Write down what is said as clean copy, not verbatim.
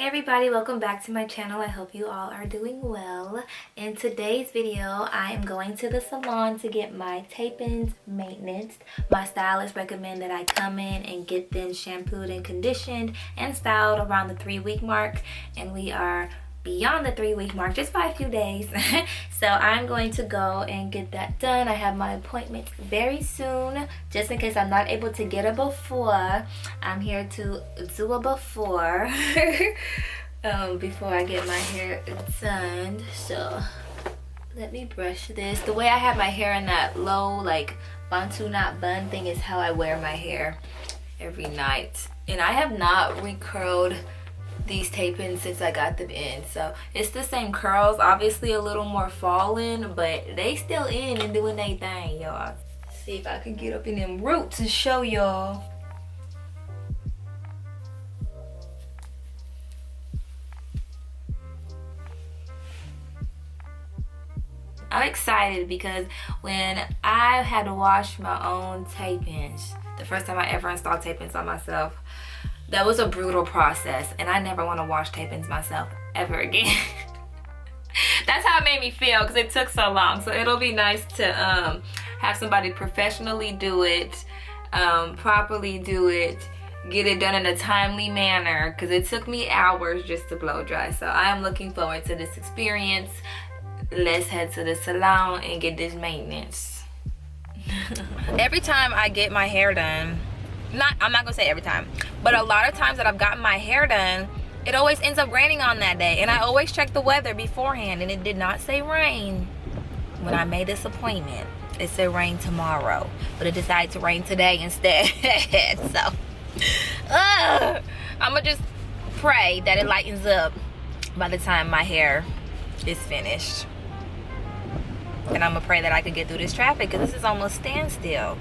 everybody, welcome back to my channel. I hope you all are doing well. In today's video, I am going to the salon to get my tape-ins maintenance. My stylist recommend that I come in and get them shampooed and conditioned and styled around the 3-week mark, and we are beyond the 3-week mark just by a few days. So I'm going to go and get that done. I have my appointment very soon. Just in case I'm not able to get a before, I'm here to do a before before I get my hair done. So let me brush this. The way I have my hair in that low like bantu knot bun thing is how I wear my hair every night. And I have not recurled these tape-ins since I got them in, so it's the same curls, obviously a little more fallen, but they still in and doing their thing, y'all. See if I can get up in them roots and show y'all. I'm excited because when I had to wash my own tape-ins, the first time I ever installed tape-ins on myself, that was a brutal process, and I never want to wash tape-ins myself ever again. That's how it made me feel because it took so long. So it'll be nice to have somebody professionally do it, properly do it, get it done in a timely manner, because it took me hours just to blow dry. So I am looking forward to this experience. Let's head to the salon and get this maintenance. Every time I get my hair done, I'm not gonna say every time, but a lot of times that I've gotten my hair done, it always ends up raining on that day, and I always check the weather beforehand, and it did not say rain when I made this appointment. It said rain tomorrow, but it decided to rain today instead. So I'm gonna just pray that it lightens up by the time my hair is finished, and I'm gonna pray that I can get through this traffic because this is almost standstill.